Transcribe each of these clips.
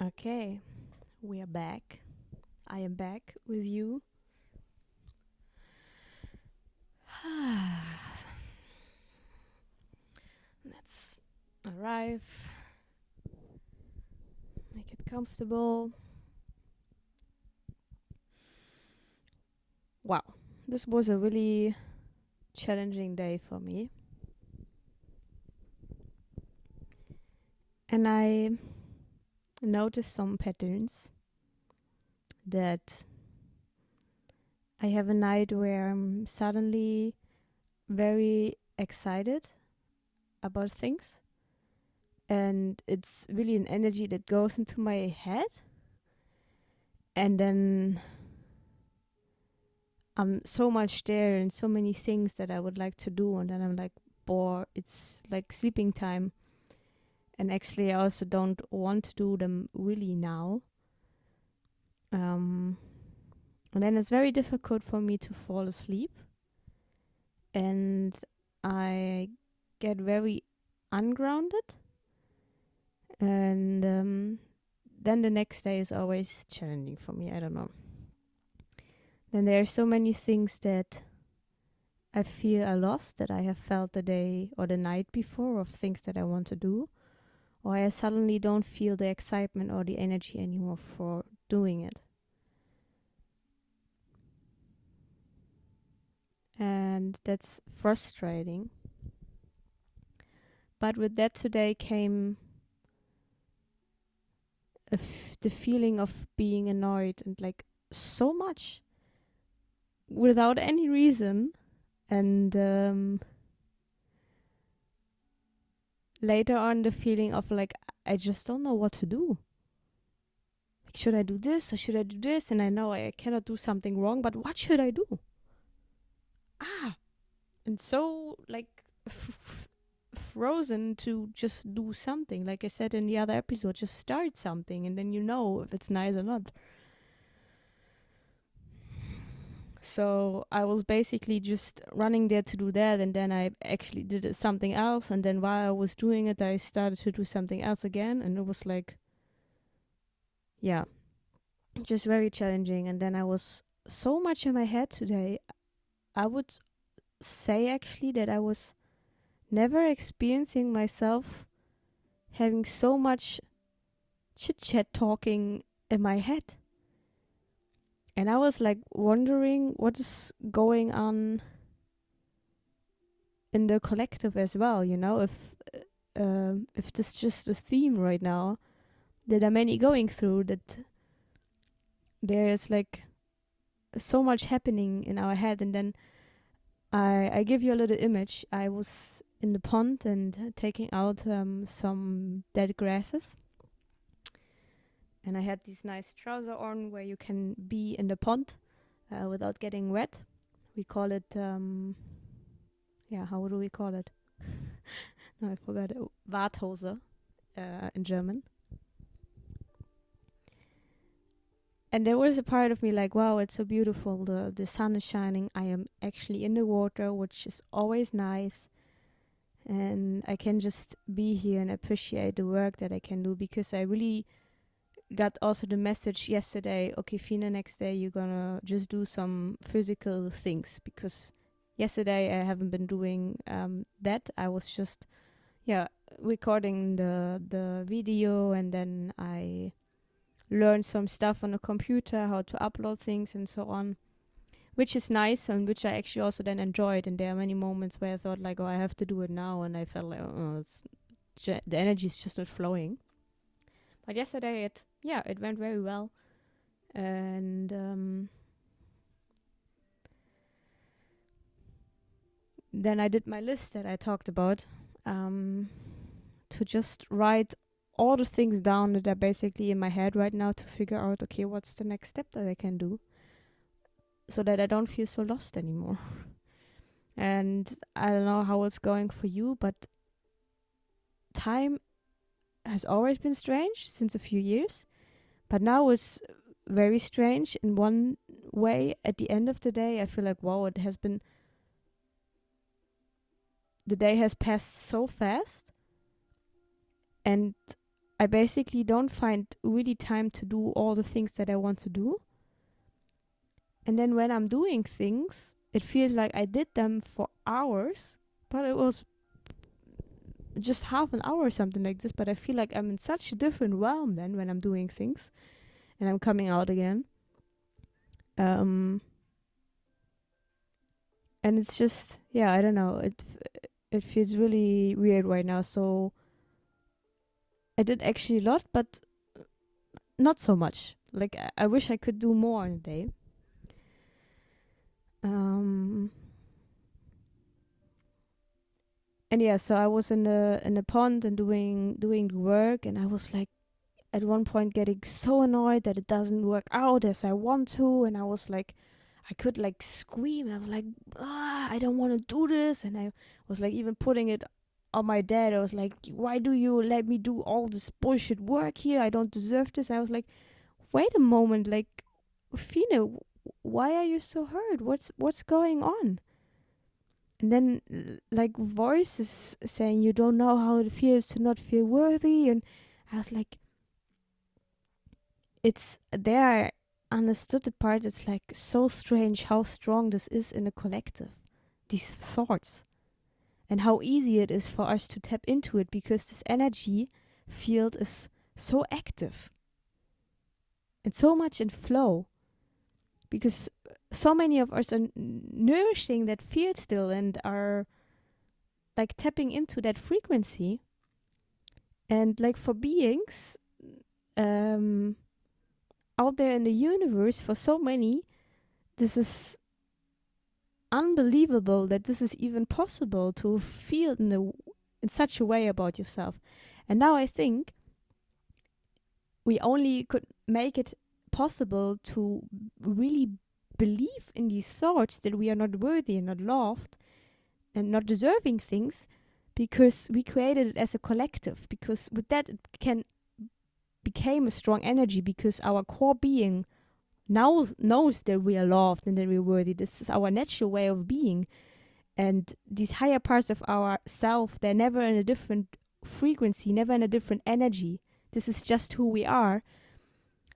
Okay, we are back. I am back with you. Let's arrive, make it comfortable. Wow, this was a really challenging day for me. And I noticed some patterns that I have a night where I'm suddenly very excited about things. And it's really an energy that goes into my head. And then I'm so much there and so many things that I would like to do. And then I'm like, bored. It's like sleeping time. And actually, I also don't want to do them really now. And then it's very difficult for me to fall asleep. And I get very ungrounded. And then the next day is always challenging for me. I don't know. Then there are so many things that I feel are lost that I have felt the day or the night before of things that I want to do. Or I suddenly don't feel the excitement or the energy anymore for doing it. And that's frustrating. But with that today came the feeling of being annoyed and like so much without any reason. And later on, the feeling of like, I just don't know what to do. Like, should I do this or should I do this? And I know I cannot do something wrong, but what should I do? And so like frozen to just do something. Like I said in the other episode, just start something and then you know if it's nice or not. So I was basically just running there to do that, and then I actually did something else, and then while I was doing it, I started to do something else again, and it was like, yeah, just very challenging. And then I was so much in my head today. I would say actually that I was never experiencing myself having so much chit chat talking in my head. And I was like wondering what is going on in the collective as well, you know, if this just a theme right now that are many going through, that there is like so much happening in our head. And then I give you a little image. I was in the pond and taking out some dead grasses. And I had these nice trousers on where you can be in the pond without getting wet. We call it, how do we call it? No, I forgot it. Warthose in German. And there was a part of me like, wow, it's so beautiful. The sun is shining. I am actually in the water, which is always nice. And I can just be here and appreciate the work that I can do, because I really got also the message yesterday, okay, Fina, next day you're gonna just do some physical things, because yesterday I haven't been doing that. I was just, recording the video, and then I learned some stuff on the computer, how to upload things and so on, which is nice and which I actually also then enjoyed. And there are many moments where I thought like, oh, I have to do it now, and I felt like, oh, the energy is just not flowing. But yesterday it went very well. And then I did my list that I talked about, to just write all the things down that are basically in my head right now, to figure out, okay, what's the next step that I can do so that I don't feel so lost anymore. And I don't know how it's going for you, but time has always been strange since a few years, but now it's very strange in one way. At the end of the day, I feel like, wow, the day has passed so fast, and I basically don't find really time to do all the things that I want to do. And then when I'm doing things, it feels like I did them for hours, but it was just half an hour or something like this. But I feel like I'm in such a different realm then when I'm doing things and I'm coming out again. And it's just, yeah, I don't know. It feels really weird right now. So I did actually a lot, but not so much. Like I wish I could do more in a day. Um, and yeah, so I was in the pond and doing the work, and I was like at one point getting so annoyed that it doesn't work out as I want to, and I was like, I could like scream. I was like, I don't want to do this, and I was like even putting it on my dad. I was like, why do you let me do all this bullshit work here? I don't deserve this. I was like, wait a moment, like, Fina, why are you so hurt? What's going on? And then like voices saying you don't know how it feels to not feel worthy, and I was like, it's there. I understood the part. It's like so strange how strong this is in a collective. These thoughts and how easy it is for us to tap into it because this energy field is so active and so much in flow because so many of us are nourishing that field still and are like tapping into that frequency. And like for beings um out there in the universe, for so many, this is unbelievable that this is even possible to feel in such a way about yourself. And now I think we only could make it possible to really believe in these thoughts that we are not worthy and not loved and not deserving things because we created it as a collective, because with that it can became a strong energy because our core being now knows that we are loved and that we're worthy. This is our natural way of being. And these higher parts of our self, they're never in a different frequency, never in a different energy. This is just who we are.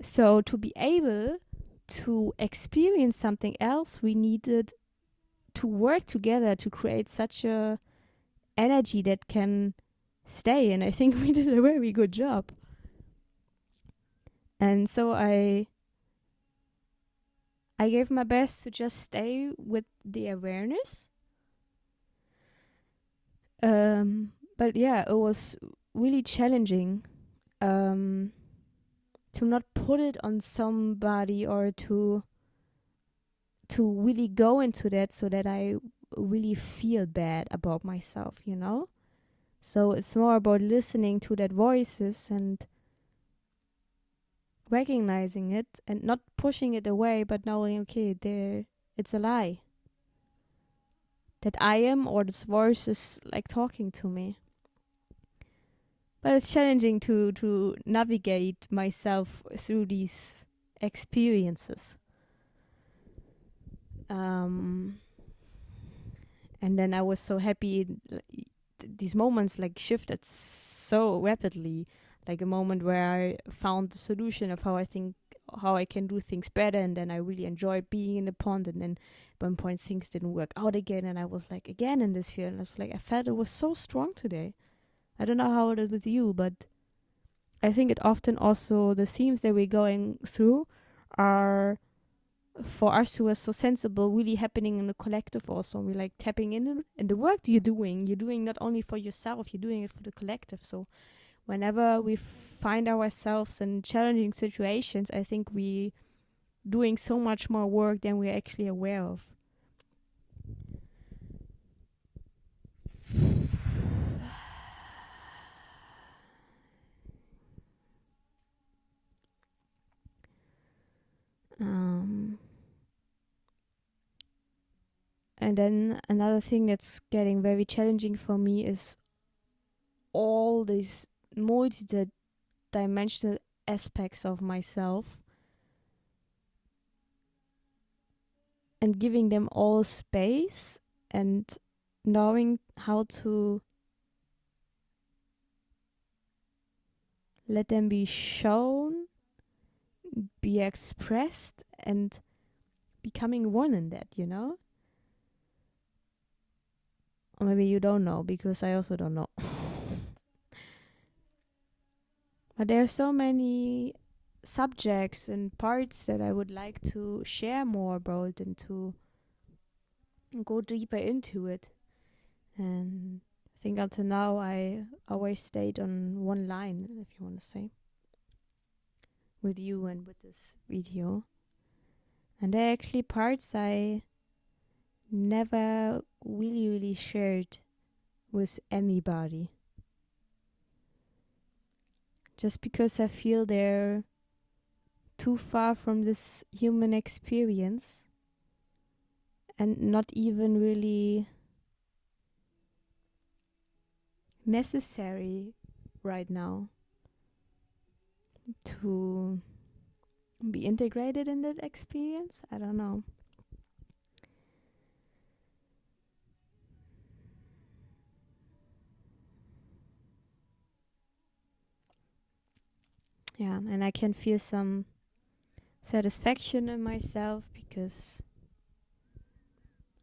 So to be able to experience something else, we needed to work together to create such a energy that can stay. And I think we did a very good job. And so I gave my best to just stay with the awareness. But yeah, it was really challenging to not put it on somebody or to really go into that so that I really feel bad about myself, you know? So it's more about listening to that voices and recognizing it and not pushing it away, but knowing, okay, there, it's a lie. That I am, or this voice is like talking to me. But it's challenging to navigate myself through these experiences. And then I was so happy. These moments like shifted so rapidly. Like a moment where I found the solution of how I can do things better, and then I really enjoyed being in the pond. And then at one point things didn't work out again, and I was like again in this fear. And I was like, I felt it was so strong today. I don't know how it is with you, but I think it often also the themes that we're going through are for us who are so sensible really happening in the collective also. We're like tapping in the work you're doing not only for yourself, you're doing it for the collective. So whenever we find ourselves in challenging situations, I think we doing so much more work than we're actually aware of. Um, and then another thing that's getting very challenging for me is all these multi-dimensional aspects of myself and giving them all space and knowing how to let them be shown, be expressed, and becoming one in that, you know? Or maybe you don't know, because I also don't know. But there are so many subjects and parts that I would like to share more about and to go deeper into it. And I think until now I always stayed on one line, if you want to say, with you and with this video. And there are actually parts I never really shared with anybody. Just because I feel they're too far from this human experience and not even really necessary right now to be integrated in that experience. I don't know. Yeah, and I can feel some satisfaction in myself because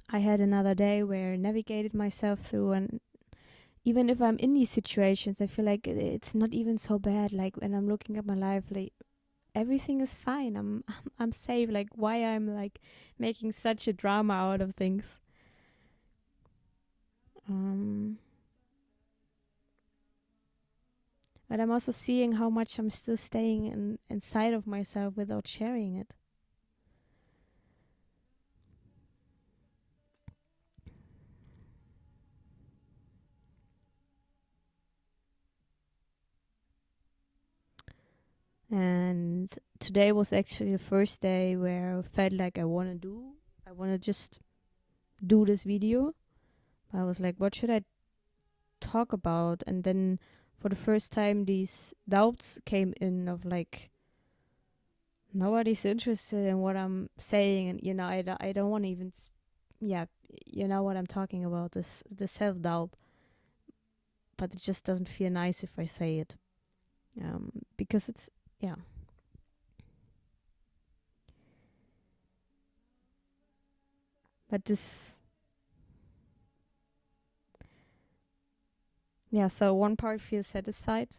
I had another day where I navigated myself through, and even if I'm in these situations, I feel like it's not even so bad. Like when I'm looking at my life, like everything is fine. I'm safe. Like why I'm like making such a drama out of things. Um, but I'm also seeing how much I'm still staying inside of myself without sharing it. And today was actually the first day where I felt like I want to just do this video. I was like, what should I talk about? And then for the first time, these doubts came in of like, nobody's interested in what I'm saying. And, I don't want to even, yeah, you know what I'm talking about, the self-doubt. But it just doesn't feel nice if I say it. Because it's, yeah. But this, yeah, so one part feels satisfied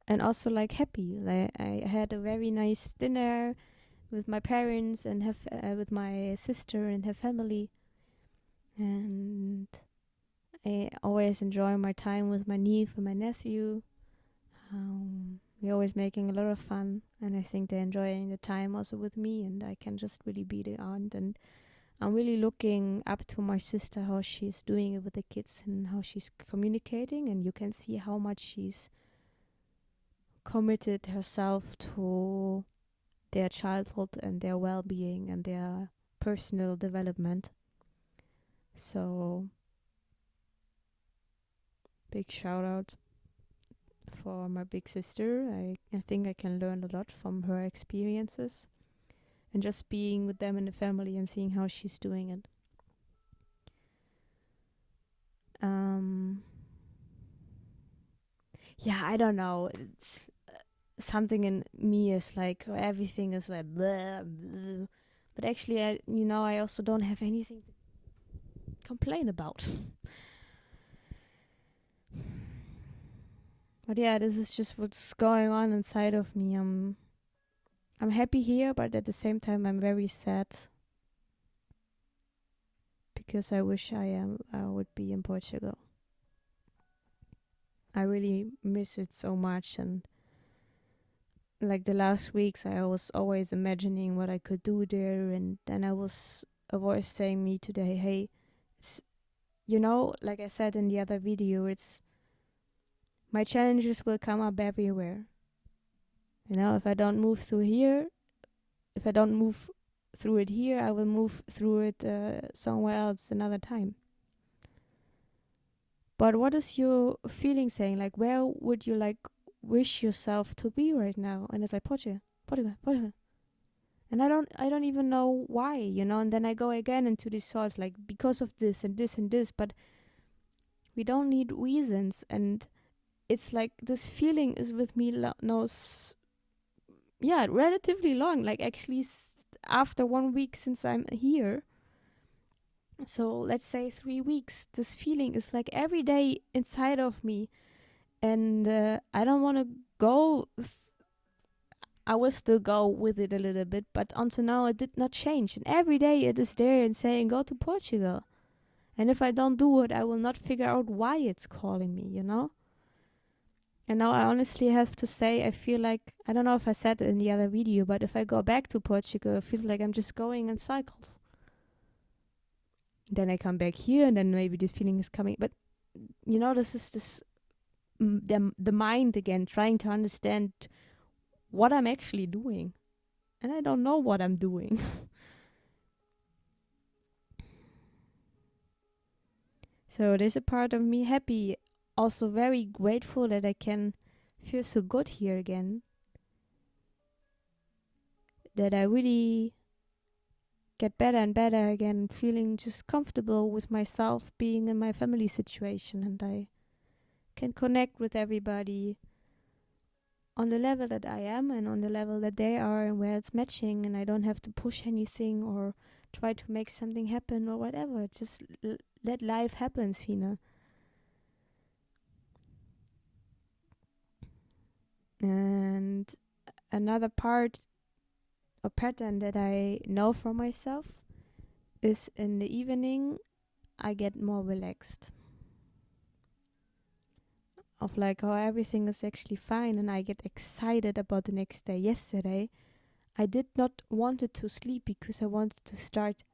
and also like happy. Like I had a very nice dinner with my parents and with my sister and her family, and I always enjoy my time with my niece and my nephew. We're always making a lot of fun, and I think they're enjoying the time also with me, and I can just really be the aunt. And I'm really looking up to my sister, how she's doing it with the kids and how she's communicating, and you can see how much she's committed herself to their childhood and their well-being and their personal development. So big shout out for my big sister. I think I can learn a lot from her experiences and just being with them in the family and seeing how she's doing it. Yeah, I don't know. It's something in me is like everything is like blah, blah. But actually, I also don't have anything to complain about. But yeah, this is just what's going on inside of me. I'm happy here, but at the same time, I'm very sad because I wish I would be in Portugal. I really miss it so much, and like the last weeks, I was always imagining what I could do there, and then I was a voice saying me today, hey, it's, like I said in the other video, it's my challenges will come up everywhere. If I don't move through here, if I don't move through it here, I will move through it somewhere else another time. But what is your feeling saying? Like, where would you like wish yourself to be right now? And it's like Portugal, Portugal, Portugal. And I don't even know why, And then I go again into these thoughts, like because of this and this and this. But we don't need reasons. And it's like this feeling is with me now, yeah, relatively long. Like actually, after 1 week since I'm here, so let's say 3 weeks, this feeling is like every day inside of me, and I don't want to go. I will still go with it a little bit, but until now it did not change. And every day it is there and saying, go to Portugal. And if I don't do it, I will not figure out why it's calling me, you know? And now I honestly have to say, I feel like, I don't know if I said it in the other video, but if I go back to Portugal, it feels like I'm just going in cycles. Then I come back here, and then maybe this feeling is coming. But, you know, this is the mind again, trying to understand what I'm actually doing. And I don't know what I'm doing. So there's a part of me happy, also very grateful that I can feel so good here again. That I really get better and better again, feeling just comfortable with myself being in my family situation, and I can connect with everybody on the level that I am and on the level that they are and where it's matching, and I don't have to push anything or try to make something happen or whatever. Just let life happen, Fina. And another part or pattern that I know for myself is in the evening I get more relaxed. Of like how everything is actually fine and I get excited about the next day. Yesterday I did not wanted to sleep because I wanted to start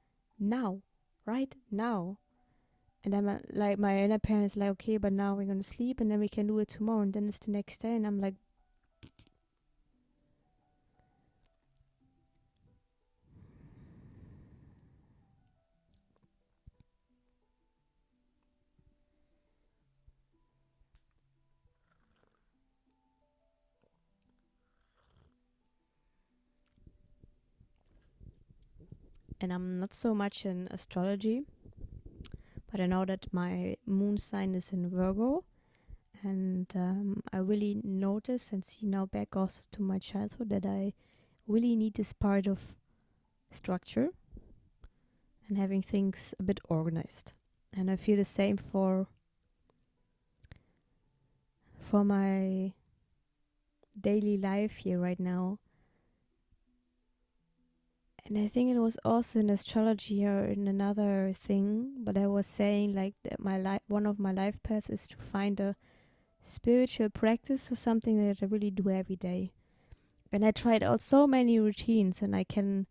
now, right now. And I'm like my inner parents like, okay, but now we're gonna sleep and then we can do it tomorrow, and then it's the next day, and I'm like, and I'm not so much in astrology, but I know that my moon sign is in Virgo. And I really notice and see now back also to my childhood that I really need this part of structure and having things a bit organized. And I feel the same for my daily life here right now. And I think it was also in astrology or in another thing, but I was saying like that one of my life paths is to find a spiritual practice or something that I really do every day. And I tried out so many routines, and I can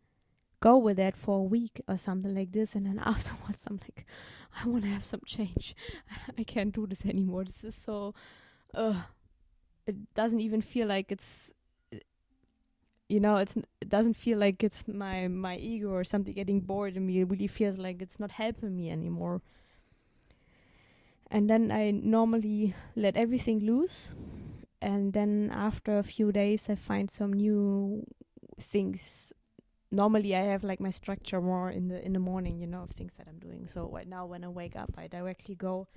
go with that for a week or something like this, and then afterwards I'm like, I want to have some change. I can't do this anymore. This is so it doesn't even feel like it's, it doesn't feel like it's my ego or something getting bored in me. It really feels like it's not helping me anymore. And then I normally let everything loose, and then after a few days I find some new things. Normally I have like my structure more in the morning, of things that I'm doing. So right now when I wake up, I directly go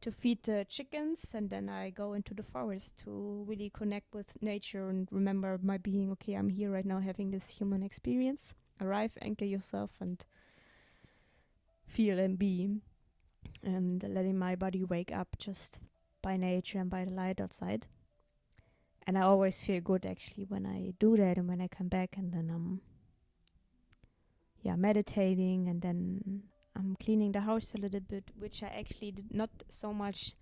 to feed the chickens, and then I go into the forest to really connect with nature and remember my being. Okay, I'm here right now having this human experience. Arrive, anchor yourself, and feel and be, and letting my body wake up just by nature and by the light outside. And I always feel good actually when I do that, and when I come back, and then I'm meditating, and then I'm cleaning the house a little bit, which I actually did not so much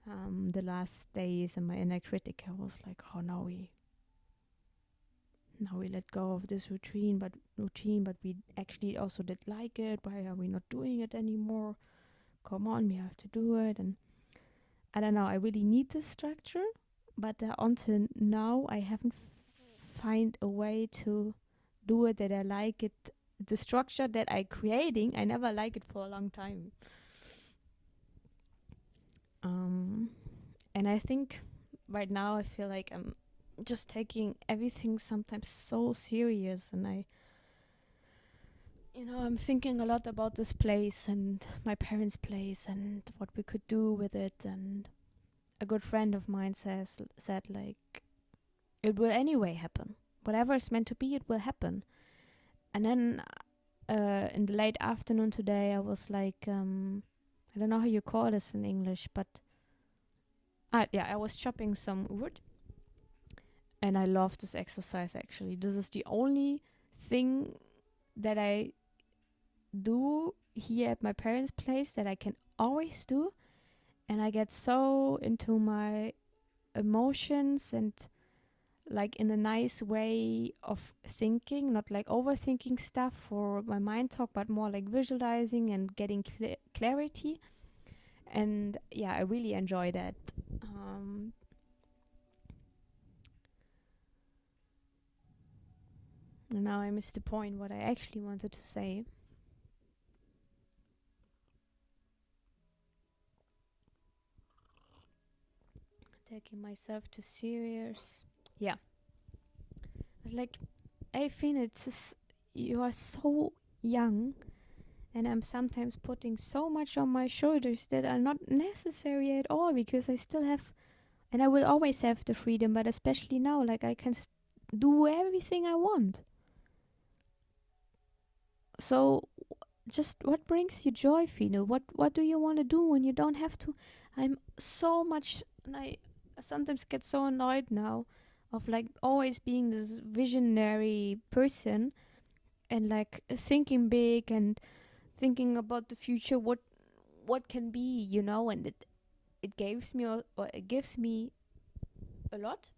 the last days. And my inner critic, I was like, oh, now we let go of this routine, but we actually also did like it. Why are we not doing it anymore? Come on, we have to do it. And I don't know, I really need this structure, but until now I haven't find a way to do it that I like it. The structure that I creating, I never like it for a long time. And I think right now I feel like I'm just taking everything sometimes so serious, and I'm thinking a lot about this place and my parents' place and what we could do with it. And a good friend of mine said like, it will anyway happen. Whatever is meant to be, it will happen. And then in the late afternoon today, I was like, I don't know how you call this in English, but yeah, I was chopping some wood, and I love this exercise. Actually, this is the only thing that I do here at my parents' place that I can always do, and I get so into my emotions and like in a nice way of thinking, not like overthinking stuff for my mind talk, but more like visualizing and getting clarity. And yeah, I really enjoy that. Um, and now I missed the point what I actually wanted to say. Taking myself too serious. Yeah, it's like I think it's just, you are so young, and I'm sometimes putting so much on my shoulders that are not necessary at all, because I still have, and I will always have the freedom, but especially now, like I can do everything I want. So just what brings you joy, Fino? What do you want to do when you don't have to? I'm so much, and I sometimes get so annoyed now of like always being this visionary person and like thinking big and thinking about the future, what can be, and it gives me or it gives me a lot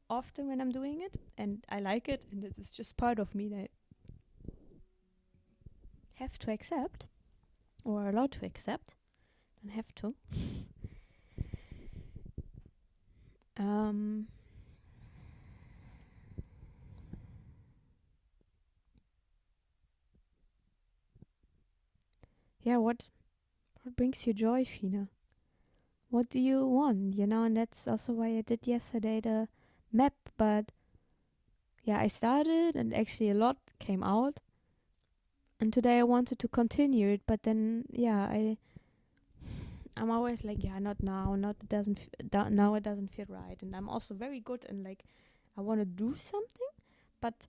often when I'm doing it, and I like it, and it is just part of me that I have to accept, or allowed to accept. Don't have to. Um, yeah, what brings you joy, Fina? What do you want? And that's also why I did yesterday the map. But yeah, I started, and actually a lot came out. And today I wanted to continue it, but then yeah, I'm always like, yeah, not now, not it doesn't now it doesn't feel right. And I'm also very good in like, I want to do something, but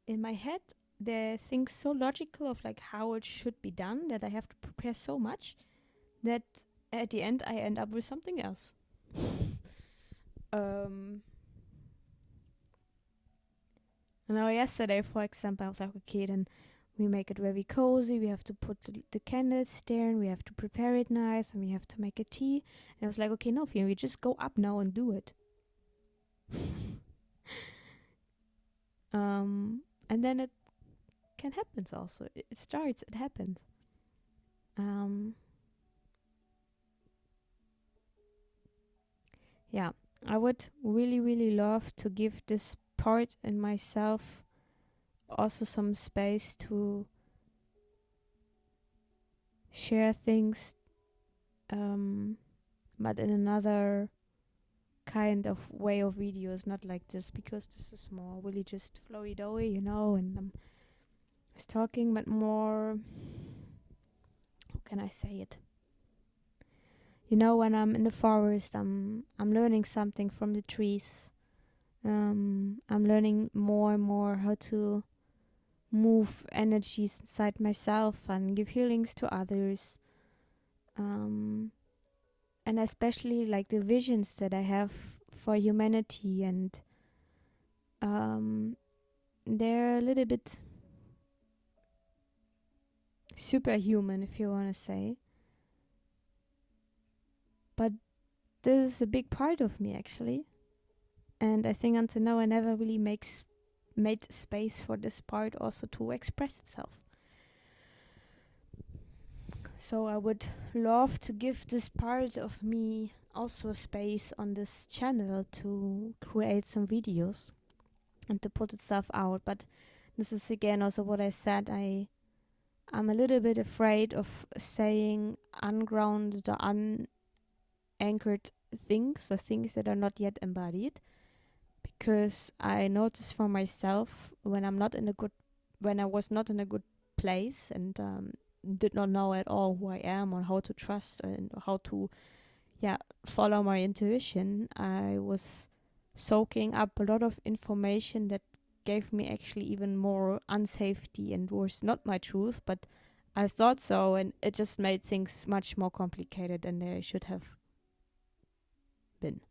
in my head there are things so logical of like how it should be done that I have to prepare so much that at the end I end up with something else. Um, Now yesterday, for example, I was like, okay, then we make it very cozy. We have to put the candles there, and we have to prepare it nice, and we have to make a tea. And I was like, okay, no, Fiona, we just go up now and do it. And then it can happen also. It starts, it happens. Um, yeah, I would really, really love to give this part in myself also some space to share things, but in another kind of way of videos, not like this, because this is more really just flowy doughy, and I'm just talking, but more, how can I say it? When I'm in the forest, I'm learning something from the trees. I'm learning more and more how to move energies inside myself and give healings to others. And especially like the visions that I have for humanity, and they're a little bit superhuman, if you want to say. But this is a big part of me, actually. And I think until now I never really made space for this part also to express itself. So I would love to give this part of me also space on this channel to create some videos and to put itself out. But this is again also what I said. I'm a little bit afraid of saying ungrounded or unanchored things, or things that are not yet embodied, because I notice for myself when when I was not in a good place, and did not know at all who I am or how to trust and how to yeah, follow my intuition, I was soaking up a lot of information that gave me actually even more unsafety and was not my truth, but I thought so, and it just made things much more complicated than they should have been,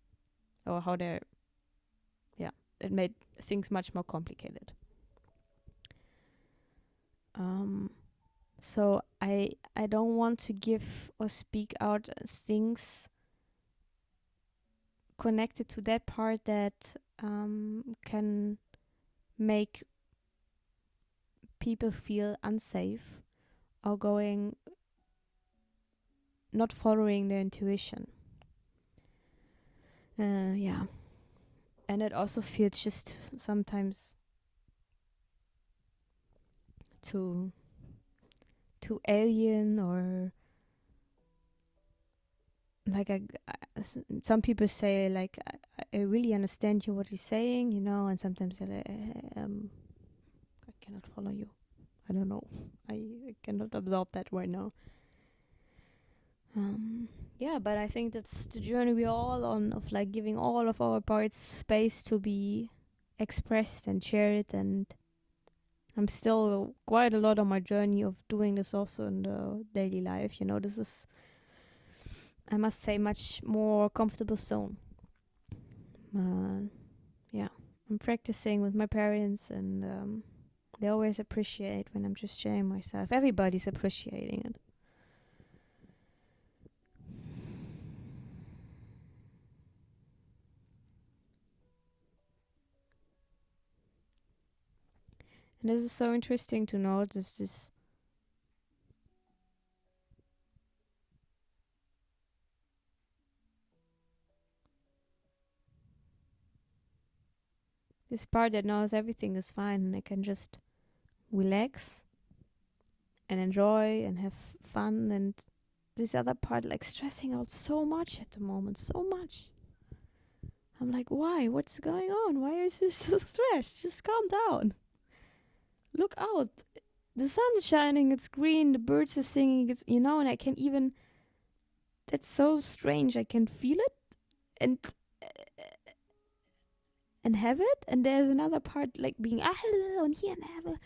or how they, yeah, it made things much more complicated. Um, so I don't want to give or speak out things connected to that part that can make people feel unsafe or going not following their intuition. Yeah, and it also feels just sometimes too alien, or like some people say like I really understand you what you're saying, and sometimes they're like, I cannot follow you. I don't know. I cannot absorb that right now. Yeah, but I think that's the journey we're all on, of like giving all of our parts space to be expressed and shared. And I'm still quite a lot on my journey of doing this also in the daily life. This is, I must say, much more comfortable zone. Yeah, I'm practicing with my parents, and they always appreciate when I'm just sharing myself. Everybody's appreciating it. And this is so interesting to notice this part that knows everything is fine and I can just relax and enjoy and have fun, and this other part like stressing out so much at the moment, so much. I'm like, why? What's going on? Why is you so stressed? Just calm down. Look out. The sun is shining, it's green, the birds are singing, and I can even, that's so strange. I can feel it and have it, and there's another part like being and here and have,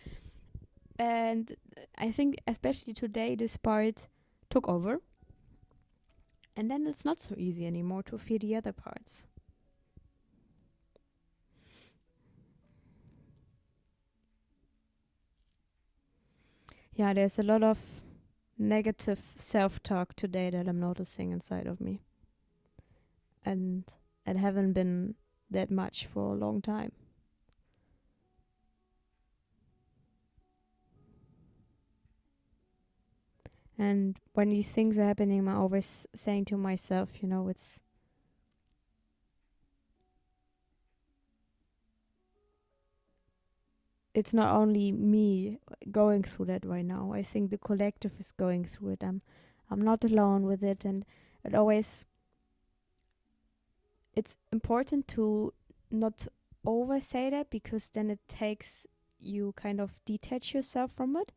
and I think especially today this part took over, and then it's not so easy anymore to feel the other parts. Yeah, there's a lot of negative self-talk today that I'm noticing inside of me, and it haven't been that much for a long time. And when these things are happening, I'm always saying to myself, it's not only me going through that right now. I think the collective is going through it. I'm not alone with it, and it always, it's important to not over say that, because then it takes you kind of detach yourself from it.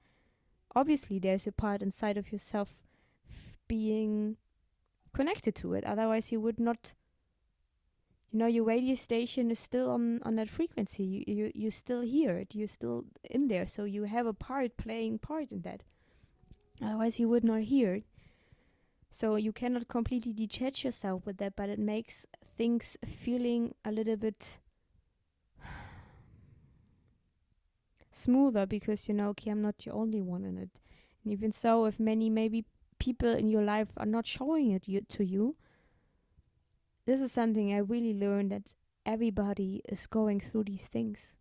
Obviously there's a part inside of yourself being connected to it, otherwise you would not, your radio station is still on that frequency. You still hear it, you're still in there, so you have a part playing part in that, otherwise you would not hear it. So you cannot completely detach yourself with that, but it makes things feeling a little bit smoother, because okay, I'm not the only one in it. And even so, if many maybe people in your life are not showing it to you, this is something I really learned, that everybody is going through these things.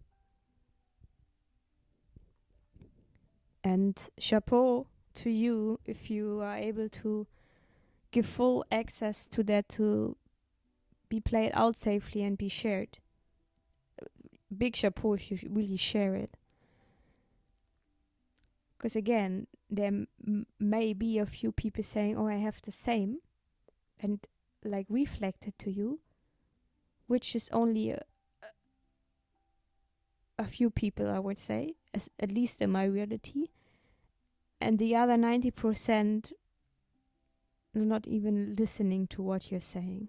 And chapeau to you if you are able to give full access to that, to be played out safely and be shared. Big chapeau if you really share it. Because again, there may be a few people saying, oh, I have the same, and like reflect it to you, which is only a few people, I would say, at least in my reality. And the other 90% not even listening to what you're saying.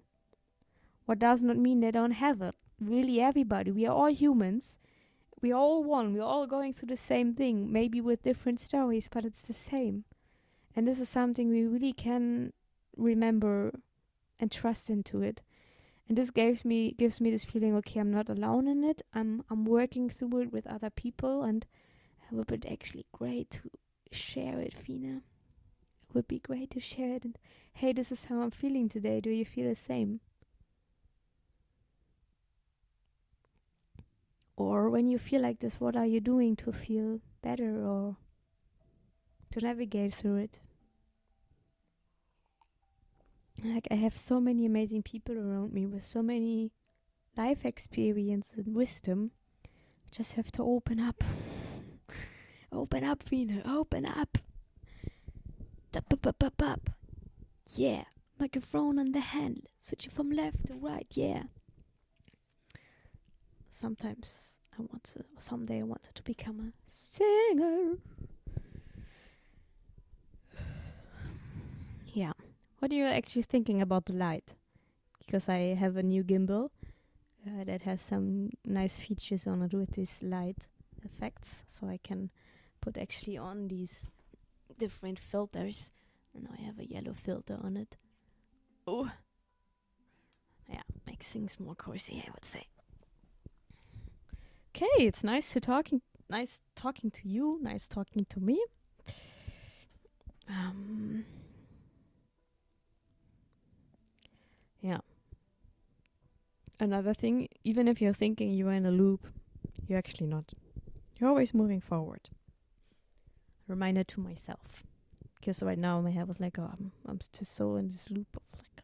What does not mean they don't have it. Really, everybody. We are all humans. We are all one. We are all going through the same thing, maybe with different stories, but it's the same. And this is something we really can remember and trust into it. And this gives me this feeling, okay, I'm not alone in it. I'm working through it with other people, and it would be actually great to share it, Fina. It would be great to share it. And hey, this is how I'm feeling today. Do you feel the same? Or when you feel like this, what are you doing to feel better or to navigate through it? Like, I have so many amazing people around me with so many life experience and wisdom. Just have to open up. Open up, Fina. Open up. Up. Yeah. Microphone on the hand. Switch it from left to right. Yeah. Someday I wanted to become a singer. Yeah. What are you actually thinking about the light? Because I have a new gimbal that has some nice features on it with these light effects. So I can put actually on these different filters. And I have a yellow filter on it. Oh. Yeah, makes things more cozy, I would say. Okay, it's nice talking to you, nice talking to me. Yeah. Another thing, even if you're thinking you are in a loop, you're actually not. You're always moving forward. Reminder to myself. Because right now my head was like, oh, I'm still so in this loop of like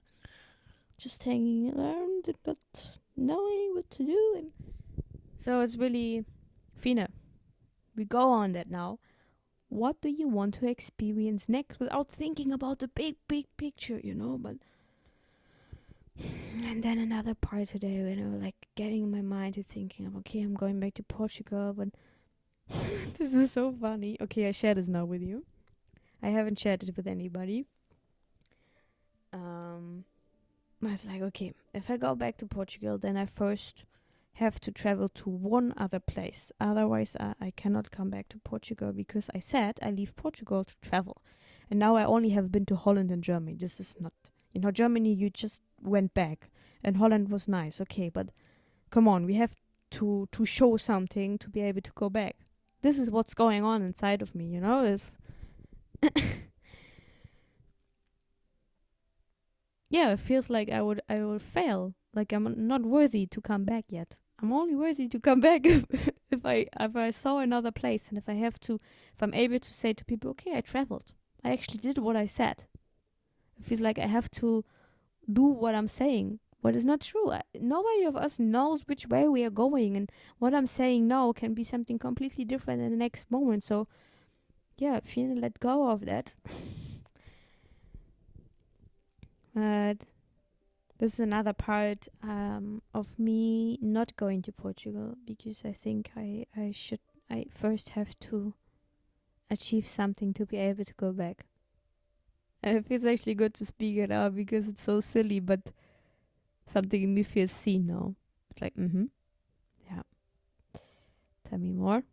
just hanging around and not knowing what to do. And so it's really, Fina, we go on that now. What do you want to experience next without thinking about the big picture, But and then another part today, like getting in my mind to thinking of, okay, I'm going back to Portugal, but this is so funny. Okay, I share this now with you. I haven't shared it with anybody. I was like, okay, if I go back to Portugal, then I first have to travel to one other place. Otherwise, I cannot come back to Portugal because I said I leave Portugal to travel. And now I only have been to Holland and Germany. This is not, Germany, you just went back. And Holland was nice, okay, but come on, we have to show something to be able to go back. This is what's going on inside of me, is yeah, it feels like I will fail. Like I'm not worthy to come back yet. I'm only worthy to come back if I saw another place, and if I'm able to say to people, okay, I traveled. I actually did what I said. It feels like I have to do what I'm saying. What is not true. Nobody of us knows which way we are going, and what I'm saying now can be something completely different in the next moment. So, yeah, feel let go of that. But this is another part of me not going to Portugal because I think I first have to achieve something to be able to go back. And it feels actually good to speak it out because it's so silly, but something in me feels seen now. It's like, yeah. Tell me more.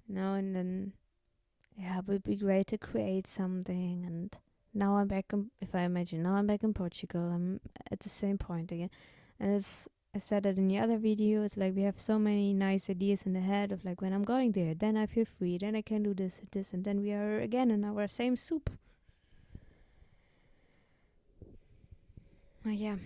Now and then, yeah, it would be great to create something. And now I'm back if I imagine, now I'm back in Portugal, I'm at the same point again. And I said it in the other video, it's like we have so many nice ideas in the head of like, when I'm going there, then I feel free, then I can do this, and then we are again in our same soup. Yeah,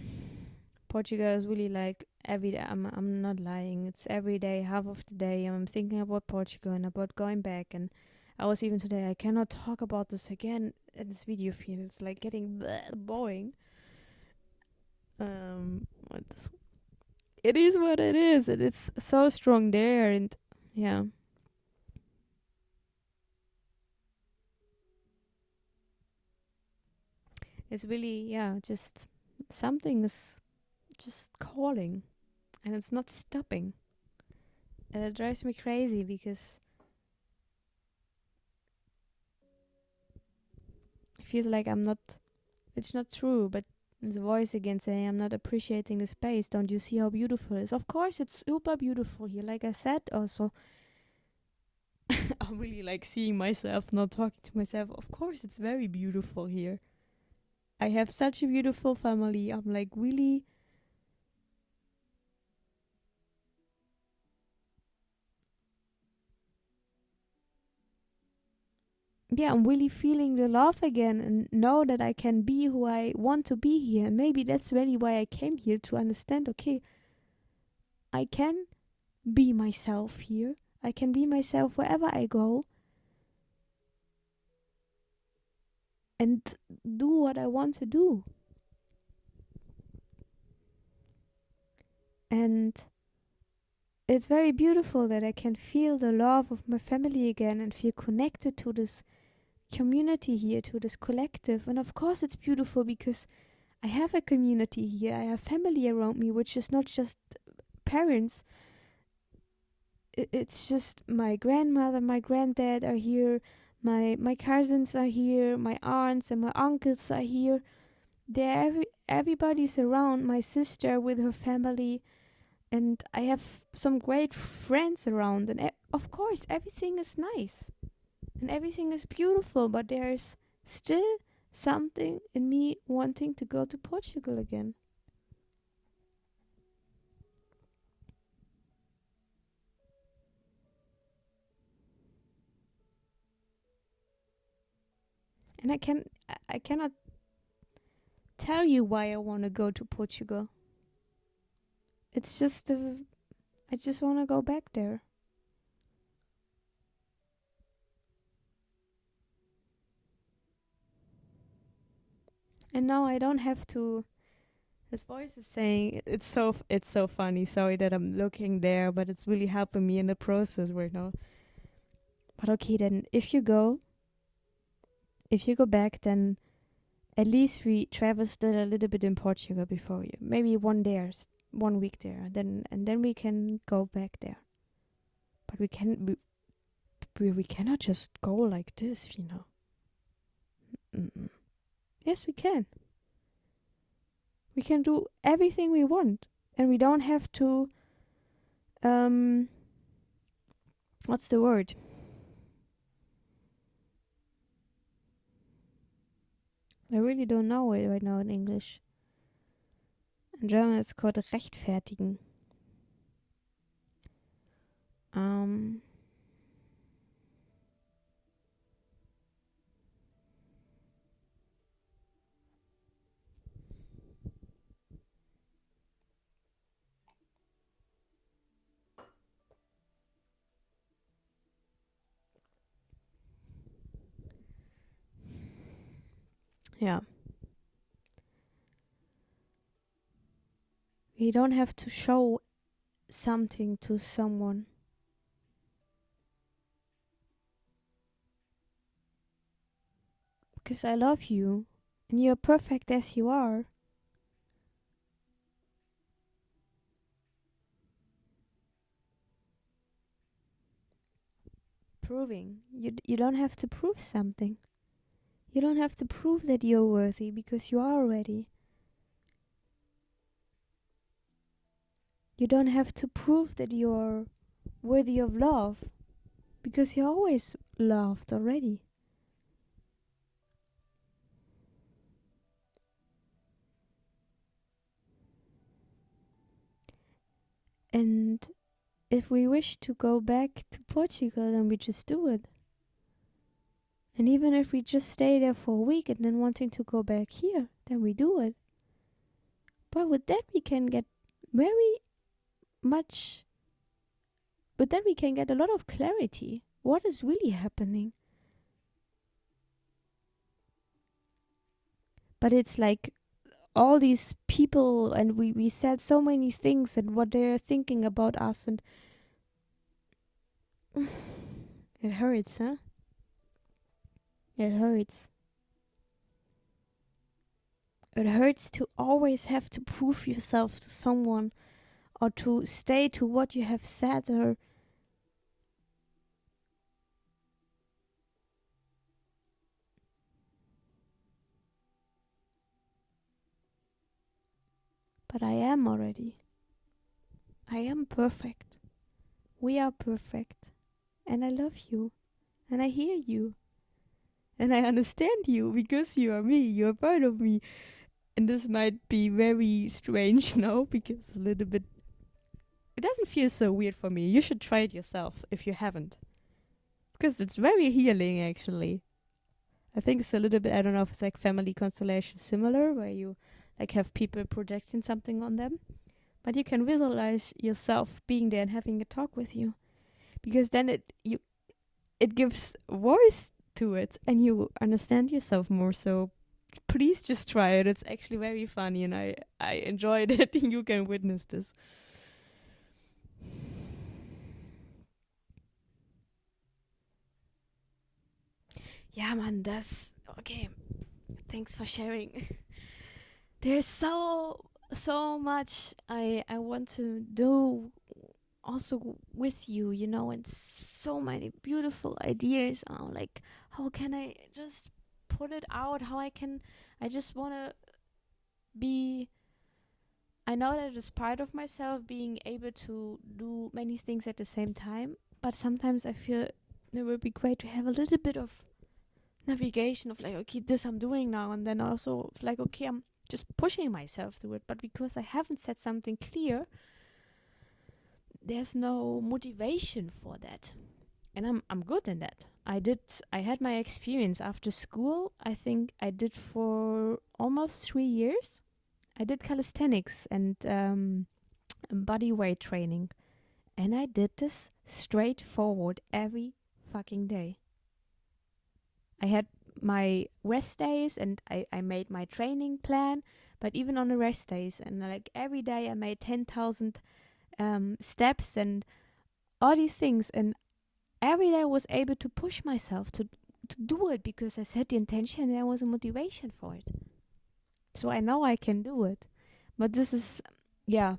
Portugal is really like every day. I'm not lying. It's every day, half of the day. I'm thinking about Portugal and about going back. And I was even today. I cannot talk about this again in this video feed. It's like getting boring. It is what it is, and it's so strong there. And yeah, it's really just something is just calling, and it's not stopping. And it drives me crazy because it feels like it's not true, but the voice again saying, I'm not appreciating the space. Don't you see how beautiful it is? Of course, it's super beautiful here. Like I said, also, I'm really like seeing myself, not talking to myself. Of course, it's very beautiful here. I have such a beautiful family. I'm like really, yeah, I'm really feeling the love again and know that I can be who I want to be here. And maybe that's really why I came here, to understand, okay, I can be myself here. I can be myself wherever I go and do what I want to do. And it's very beautiful that I can feel the love of my family again and feel connected to this community here, to this collective. And of course, it's beautiful because I have a community here. I have family around me, which is not just parents. It's just my grandmother, my granddad are here. My cousins are here. My aunts and my uncles are here. Everybody's around. My sister with her family, and I have some great friends around. And of course, everything is nice and everything is beautiful. But there's still something in me wanting to go to Portugal again. And I cannot tell you why I want to go to Portugal. It's just I just want to go back there. And now I don't have to. His voice is saying it's so funny. Sorry that I'm looking there, but it's really helping me in the process right now. But okay, then if you go back, then at least we travel still a little bit in Portugal before you. Maybe 1 week there, then we can go back there. But we cannot just go like this, you know. Mm-mm. Yes, we can. We can do everything we want, and we don't have to. Um, what's the word? I really don't know it right now in English. In German, it's called rechtfertigen. Um, yeah. We don't have to show something to someone because I love you and you're perfect as you are. Proving. You don't have to prove something. You don't have to prove that you're worthy because you are already. You don't have to prove that you're worthy of love because you're always loved already. And if we wish to go back to Portugal, then we just do it. And even if we just stay there for a week and then wanting to go back here, then we do it. But with that, we can get very much, with that, we can get a lot of clarity. What is really happening? But it's like all these people, and we said so many things and what they're thinking about us, and it hurts, huh? It hurts. It hurts to always have to prove yourself to someone or to stay to what you have said, or but I am already. I am perfect. We are perfect. And I love you. And I hear you. And I understand you because you are me. You're part of me. And this might be very strange now because it's a little bit. It doesn't feel so weird for me. You should try it yourself if you haven't. Because it's very healing actually. I think it's a little bit, I don't know if it's like family constellation similar, where you like have people projecting something on them. But you can visualize yourself being there and having a talk with you. Because then it gives voice to it and you understand yourself more. So please just try it. It's actually very funny and I enjoyed it. You can witness this. Yeah, man, that's okay. Thanks for sharing. There's so much I want to do also with you, and so many beautiful ideas. Like, how can I just put it out? I just want to be. I know that it's part of myself being able to do many things at the same time, but sometimes I feel it would be great to have a little bit of navigation of like, okay, this I'm doing now, and then also like, okay, I'm just pushing myself through it, but because I haven't said something clear, there's no motivation for that. And I'm good in that. I had my experience after school. I think I did for almost 3 years. I did calisthenics and body weight training. And I did this straightforward every fucking day. I had my rest days and I made my training plan, but even on the rest days, and like every day I made 10,000 steps and all these things, and every day I was able to push myself to do it because I set the intention and there was a motivation for it. So I know I can do it. But this is, yeah,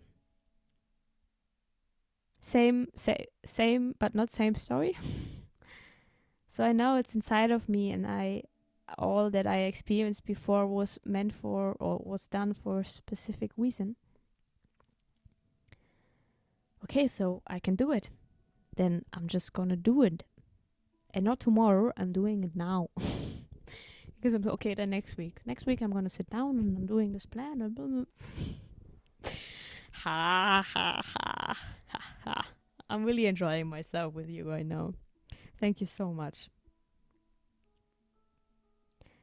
same, but not same story. So I know it's inside of me, and all that I experienced before was meant for or was done for a specific reason. Okay, so I can do it. Then I'm just gonna do it. And not tomorrow, I'm doing it now. Because I'm okay, then next week. Next week I'm gonna sit down and I'm doing this plan. And blah, blah. Ha ha ha ha ha. I'm really enjoying myself with you right now. Thank you so much.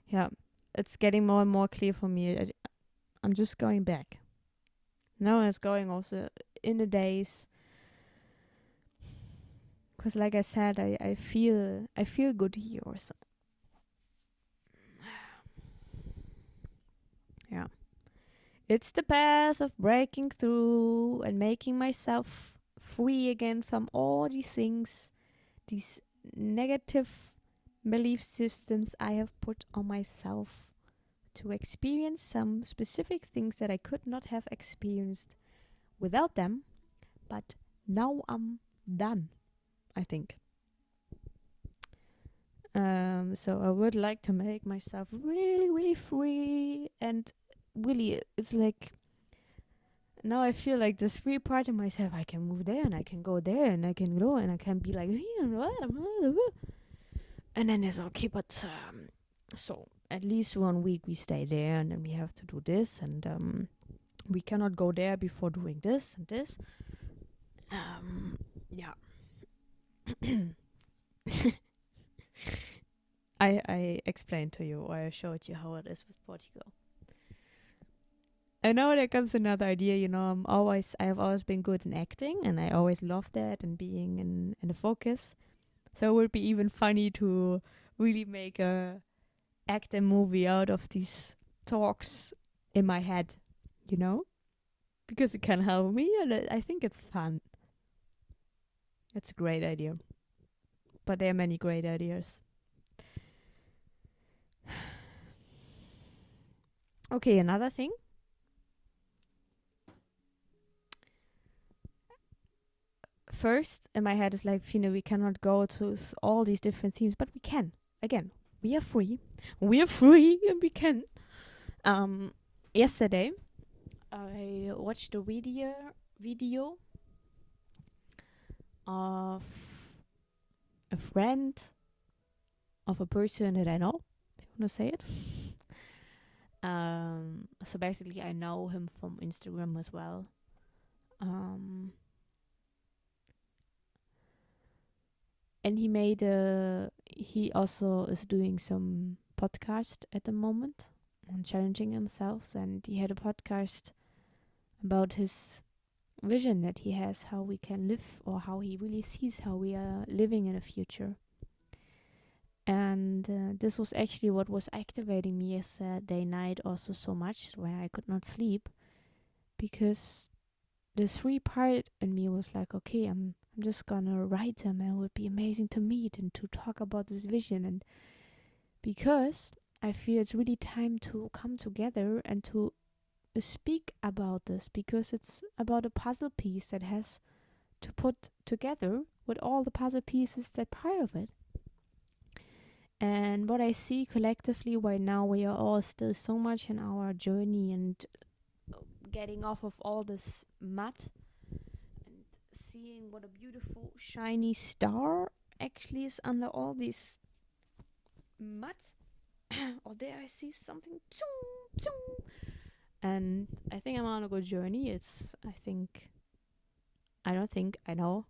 Yeah, it's getting more and more clear for me. I'm just going back. Now it's going also in the days. Because like I said, I feel good here also. Yeah. It's the path of breaking through and making myself free again from all these things, these negative belief systems I have put on myself to experience some specific things that I could not have experienced without them. But now I'm done, I think. So I would like to make myself really, really free, and really, it's like now I feel like this free part of myself. I can move there and I can go there and I can go and I can be like, and then it's okay, but so at least 1 week we stay there and then we have to do this and we cannot go there before doing this and this. Yeah. I explained to you, or I showed you how it is with Portugal. I know there comes another idea, I have always been good in acting and I always loved that and being in the focus. So it would be even funny to really make a acting movie out of these talks in my head, because it can help me and I think it's fun. It's a great idea. But there are many great ideas. Okay, another thing. First, in my head is like, we cannot go to all these different themes, but we can. Again, we are free. We are free and we can. Yesterday, I watched a video of a friend of a person that I know, if you want to say it. So basically, I know him from Instagram as well. Um, and he also is doing some podcast at the moment on challenging himself, and he had a podcast about his vision that he has, how we can live, or how he really sees how we are living in the future. And this was actually what was activating me yesterday night also so much, where I could not sleep, because the three part in me was like, okay, I'm just gonna write them, and it would be amazing to meet and to talk about this vision. And because I feel it's really time to come together and to speak about this, because it's about a puzzle piece that has to put together with all the puzzle pieces that part of it. And what I see collectively right now, we are all still so much in our journey and getting off of all this mud and seeing what a beautiful shiny star actually is under all this mud. Or there I see something. And I think I'm on a good journey. I know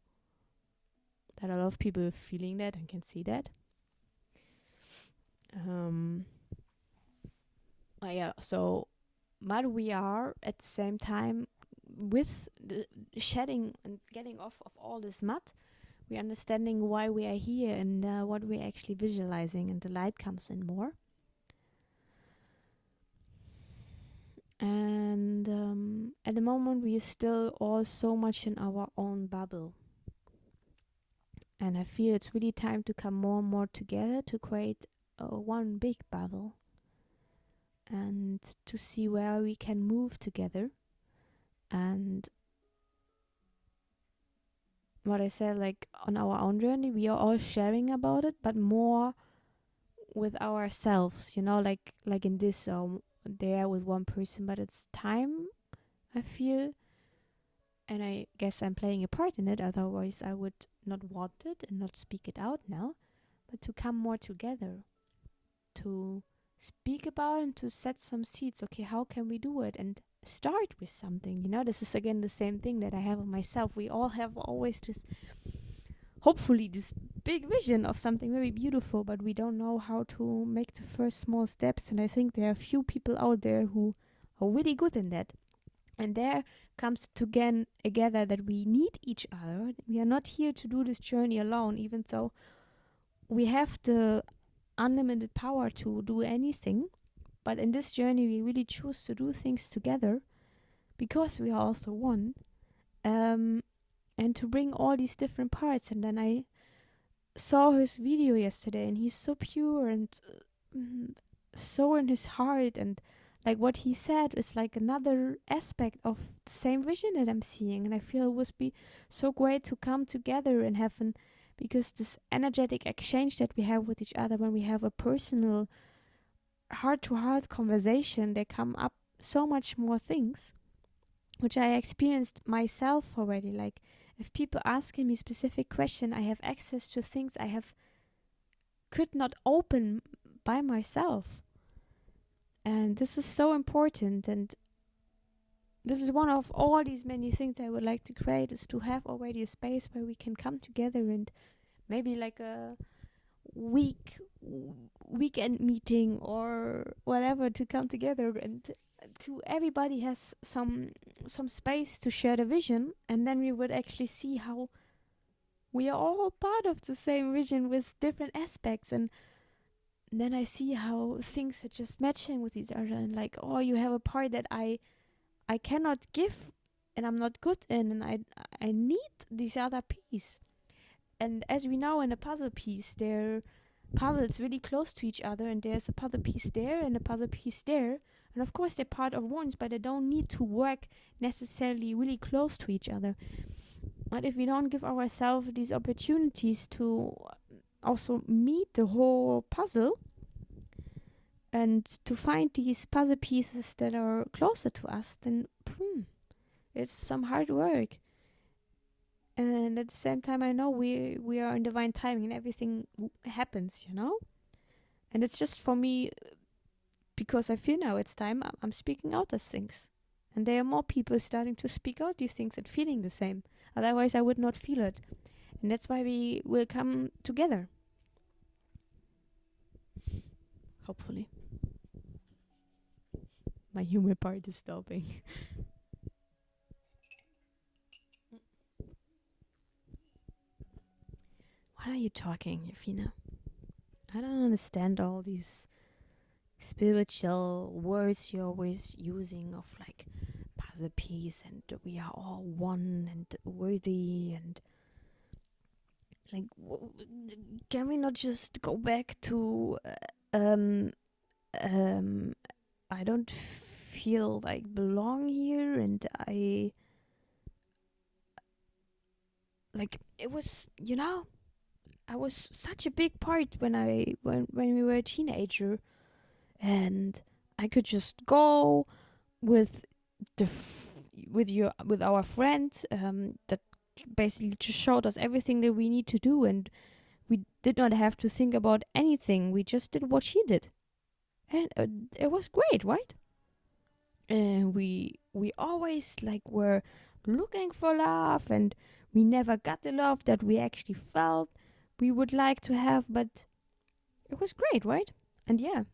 that a lot of people are feeling that and can see that. So but we are at the same time, with the shedding and getting off of all this mud, we're understanding why we are here and what we're actually visualizing, and the light comes in more. And at the moment, we are still all so much in our own bubble. And I feel it's really time to come more and more together to create one big bubble, and to see where we can move together. And what I said, like on our own journey, we are all sharing about it, but more with ourselves, like in this there with one person. But it's time, I feel, and I guess I'm playing a part in it, otherwise I would not want it and not speak it out now, but to come more together, to speak about and to set some seeds. Okay, how can we do it? And start with something. This is again the same thing that I have of myself. We all have always this, hopefully, this big vision of something very beautiful, but we don't know how to make the first small steps. And I think there are few people out there who are really good in that. And there comes together that we need each other. We are not here to do this journey alone, even though we have the unlimited power to do anything. But in this journey, we really choose to do things together, because we are also one. And to bring all these different parts. And then I saw his video yesterday, and he's so pure and so in his heart. And like what he said is like another aspect of the same vision that I'm seeing. And I feel it would be so great to come together and have because this energetic exchange that we have with each other, when we have a personal heart-to-heart conversation, there come up so much more things, which I experienced myself already. Like if people asking me specific question, I have access to things I could not open by myself. And this is so important. And this is one of all these many things I would like to create, is to have already a space where we can come together, and maybe like a weekend meeting or whatever, to come together, and to everybody has some space to share the vision. And then we would actually see how we are all part of the same vision with different aspects. And then I see how things are just matching with each other, and like, oh, you have a part that I cannot give and I'm not good in, and I need this other piece. And as we know, in a puzzle piece, they're puzzles really close to each other, and there's a puzzle piece there and a puzzle piece there. And of course, they're part of ones, but they don't need to work necessarily really close to each other. But if we don't give ourselves these opportunities to also meet the whole puzzle, and to find these puzzle pieces that are closer to us, then it's some hard work. And at the same time, I know we are in divine timing and everything happens, you know. And it's just for me because I feel now it's time. I'm speaking out these things, and there are more people starting to speak out these things and feeling the same. Otherwise, I would not feel it, and that's why we will come together. Hopefully, my human part is stopping. What are you talking, Yafina? I don't understand all these spiritual words you're always using of like puzzle piece and we are all one and worthy and like can we not just go back to um um I don't feel like belong here and I like it was I was such a big part when we were a teenager and I could just go with with our friend that basically just showed us everything that we need to do, and we did not have to think about anything. We just did what she did, and it was great, right? And we always like were looking for love, and we never got the love that we actually felt we would like to have, but it was great, right? And yeah,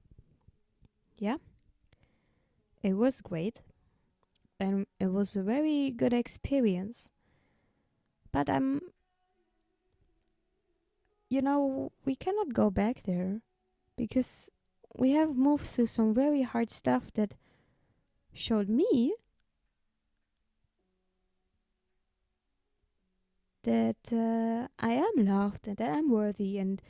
it was great and it was a very good experience. But we cannot go back there because we have moved through some very hard stuff that showed me that I am loved and that I'm worthy, and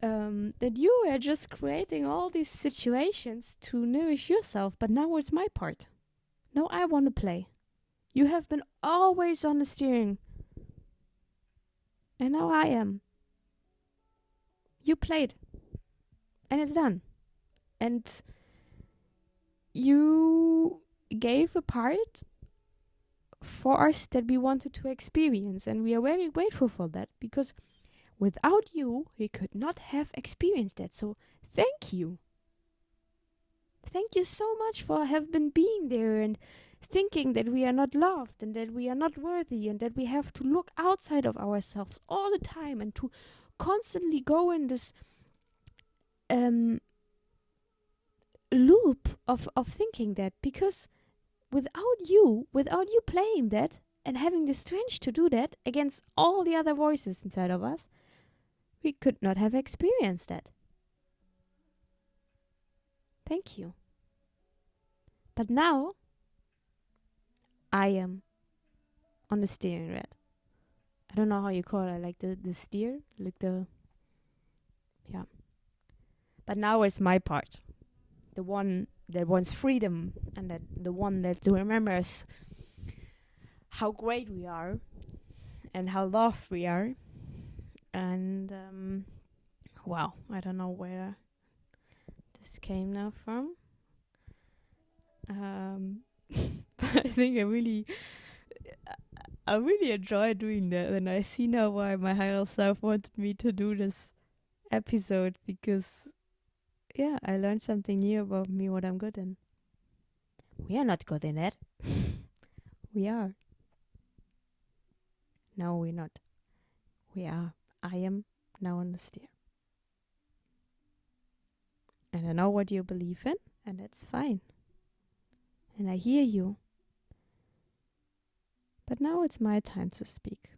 that you were just creating all these situations to nourish yourself. But now it's my part. Now I want to play. You have been always on the steering, and now I am. You played, and it's done. And you gave a part for us that we wanted to experience, and we are very grateful for that because without you, we could not have experienced that. So thank you. Thank you so much for have been being there and thinking that we are not loved and that we are not worthy and that we have to look outside of ourselves all the time and to constantly go in this um loop of thinking that because without you playing that and having the strength to do that against all the other voices inside of us, we could not have experienced that. Thank you. But now I am on the steering wheel. I don't know how you call it, like the steer, like the yeah. But now it's my part, the one that wants freedom and that the one that remembers how great we are and how loved we are. And wow, I don't know where this came now from. But I think I really enjoy doing that, and I see now why my higher self wanted me to do this episode because yeah, I learned something new about me, what I'm good in. We are not good in it. We are. No, we're not. We are. I am now on the steer. And I know what you believe in, and that's fine. And I hear you. But now it's my time to speak.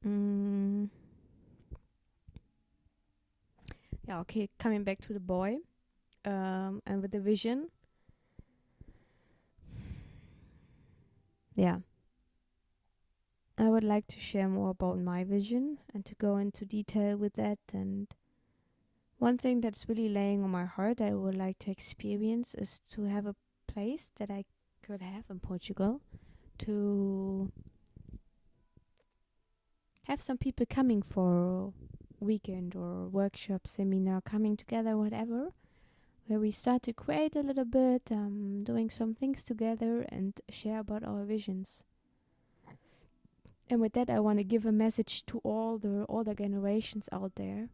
mm. Yeah, okay, coming back to the boy and with the vision. Yeah. I would like to share more about my vision and to go into detail with that. And one thing that's really laying on my heart I would like to experience is to have a place that I could have in Portugal to have some people coming for weekend or workshop, seminar, coming together, whatever, where we start to create a little bit, doing some things together and share about our visions. And with that, I want to give a message to all the older generations out there,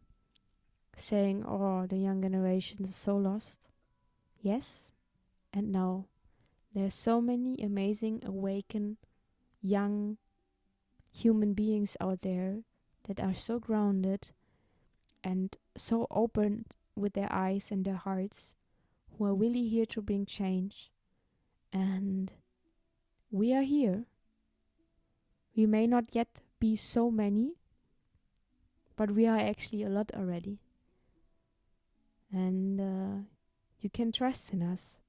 saying, "Oh, the young generation is so lost." Yes and no. There's so many amazing, awakened, young human beings out there that are so grounded and so open with their eyes and their hearts, who are really here to bring change. And we are here. We may not yet be so many, but we are actually a lot already. And you can trust in us.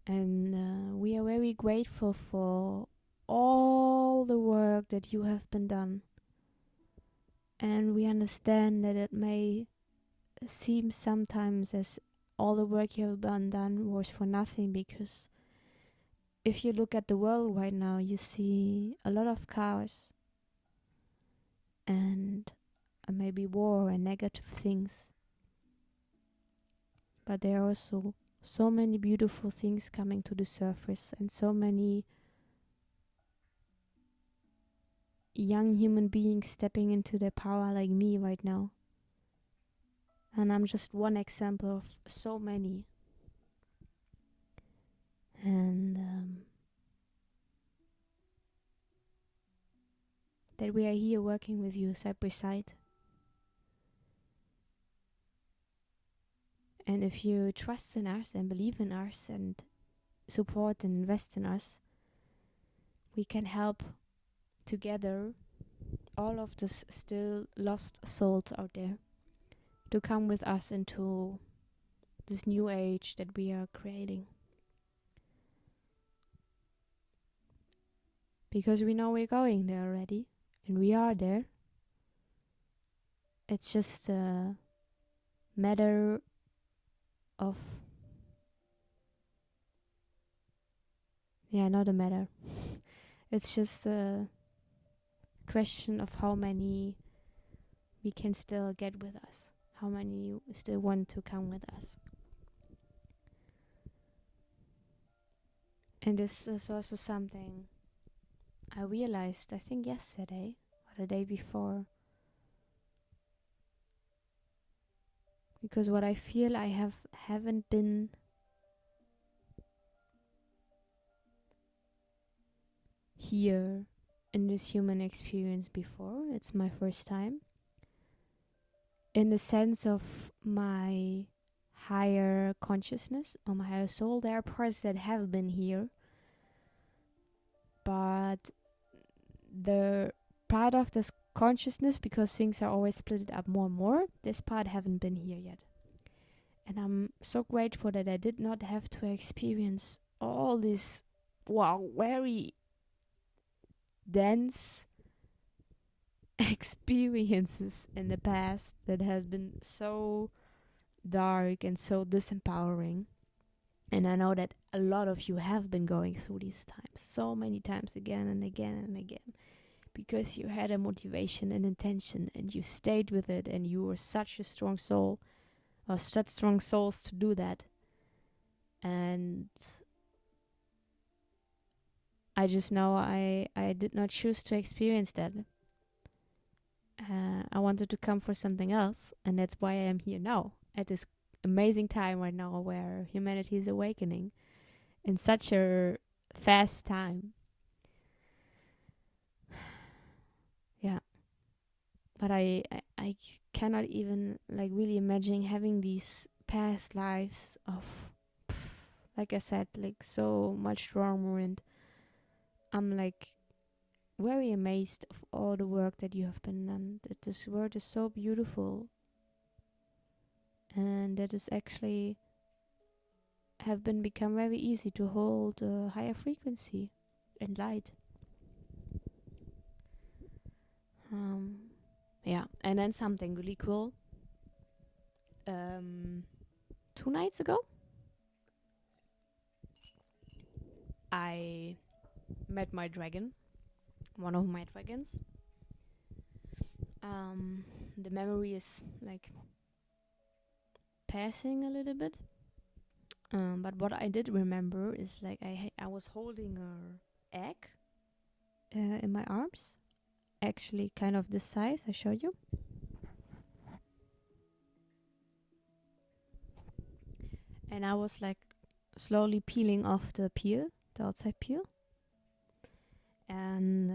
And we are very grateful for all the work that you have been done. And we understand that it may seem sometimes as all the work you have done was for nothing, because if you look at the world right now, you see a lot of chaos and maybe war and negative things. But there are also so many beautiful things coming to the surface, and so many young human beings stepping into their power like me right now. And I'm just one example of so many. And that we are here working with you side by side. And if you trust in us and believe in us and support and invest in us, we can help together all of this still lost souls out there to come with us into this new age that we are creating. Because we know we're going there already, and we are there. It's just a matter of not a matter. It's just a question of how many we can still get with us, how many still want to come with us. And this is also something I realized, I think yesterday or the day before. Because what I feel I haven't been here in this human experience before. It's my first time. In the sense of my higher consciousness or my higher soul, there are parts that have been here, but the part of this consciousness, because things are always split up more and more, this part haven't been here yet. And I'm so grateful that I did not have to experience all these very dense experiences in the past that has been so dark and so disempowering. And I know that a lot of you have been going through these times so many times again and again and again, because you had a motivation and intention and you stayed with it, and you were such a strong soul, or such strong souls to do that. And I just know I did not choose to experience that. I wanted to come for something else, and that's why I am here now, at this amazing time right now where humanity is awakening in such a fast time. Yeah. But I cannot even really imagine having these past lives of, like I said, so much trauma, and I'm very amazed of all the work that you have been done. That this world is so beautiful, and that is actually have been become very easy to hold a higher frequency and light. Yeah, and then something really cool. 2 nights ago, I met my dragon, one of my dragons, um, the memory is like passing a little bit. But what I did remember is like I was holding a egg in my arms, actually kind of this size I showed you, and I was like slowly peeling off the peel, the outside peel, and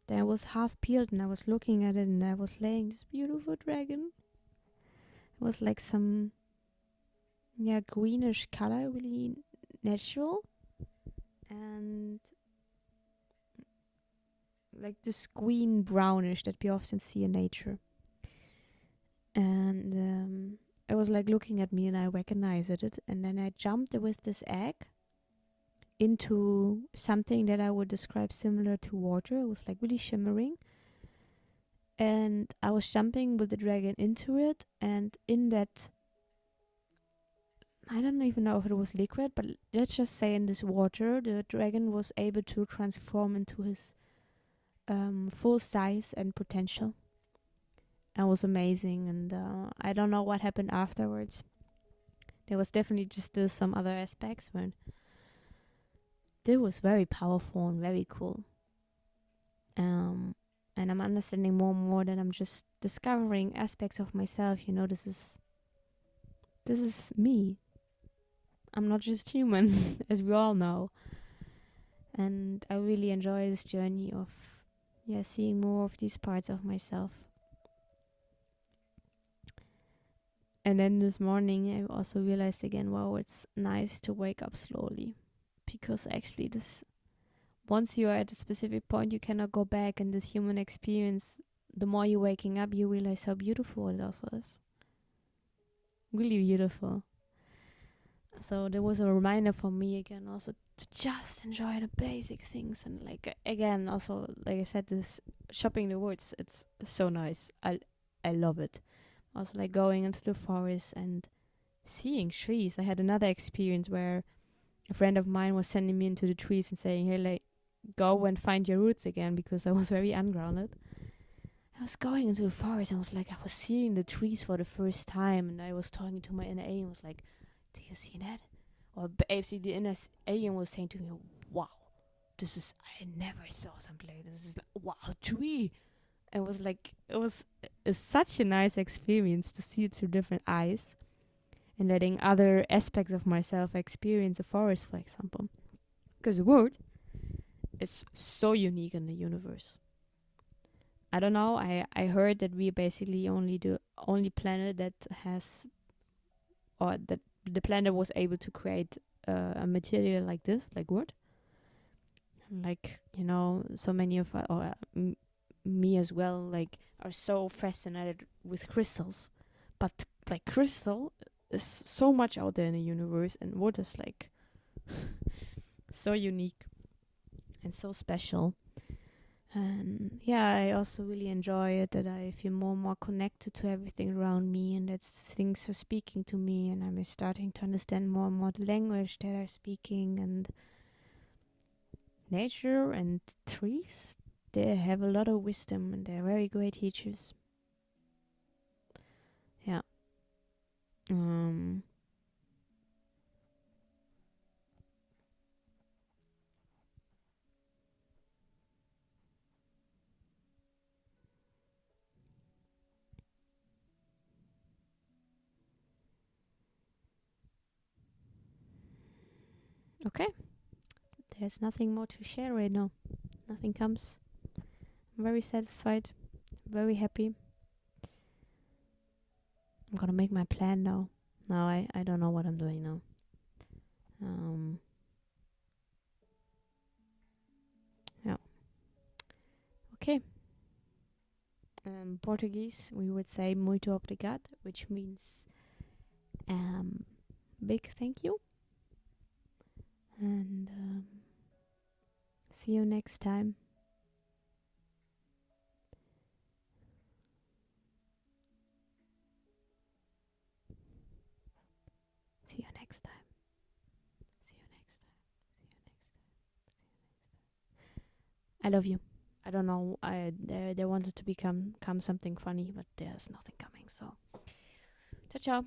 then it was half peeled, and I was looking at it, and I was laying this beautiful dragon. It was like some greenish color, really natural, and like this green brownish that we often see in nature. And it was like looking at me, and I recognized it, and then I jumped with this egg into something that I would describe similar to water. It was like really shimmering, and I was jumping with the dragon into it, and in that, I don't even know if it was liquid, but let's just say in this water, the dragon was able to transform into his full size and potential. It was amazing, and I don't know what happened afterwards. There was definitely just still some other aspects, but it was very powerful and very cool. And I'm understanding more and more that I'm just discovering aspects of myself. You know, this is me. I'm not just human, as we all know. And I really enjoy this journey of seeing more of these parts of myself. And then this morning I also realized again, wow, it's nice to wake up slowly, because actually this, once you are at a specific point, you cannot go back. And this human experience, the more you're waking up, you realize how beautiful it also is. Really beautiful. So there was a reminder for me again also to just enjoy the basic things. And like again, also like I said, this shopping the woods, it's so nice. I love it. Also like going into the forest and seeing trees. I had another experience where a friend of mine was sending me into the trees and saying, hey, like, go and find your roots again, because I was very ungrounded. I was going into the forest and was like, I was seeing the trees for the first time, and I was talking to my inner alien, was like, do you see that? Or basically the inner alien was saying to me, wow, this is, I never saw something like this. This is like, wow, a tree. It was like, it was such a nice experience to see it through different eyes, and letting other aspects of myself experience a forest, for example. Because the world is so unique in the universe. I don't know. I heard that we basically only the only planet that has, or that the planet was able to create a material like this, like wood. Like, you know, so many of me as well, like, are so fascinated with crystals. But like crystal is so much out there in the universe, and wood is like so unique and so special. And yeah, I also really enjoy it, that I feel more and more connected to everything around me, and that things are speaking to me, and I'm starting to understand more and more the language that are speaking. And nature and trees, they have a lot of wisdom, and they're very great teachers. Yeah. Um. Okay. There's nothing more to share right now. Nothing comes. I'm very satisfied. Very happy. I'm gonna make my plan now. Now I don't know what I'm doing now. Yeah. Okay. Portuguese, we would say muito obrigado, which means big thank you. And see you next time. See you next time. See you next time. See you next time. See you next time. I love you. I don't know. They wanted to become something funny, but there's nothing coming. So, ciao ciao.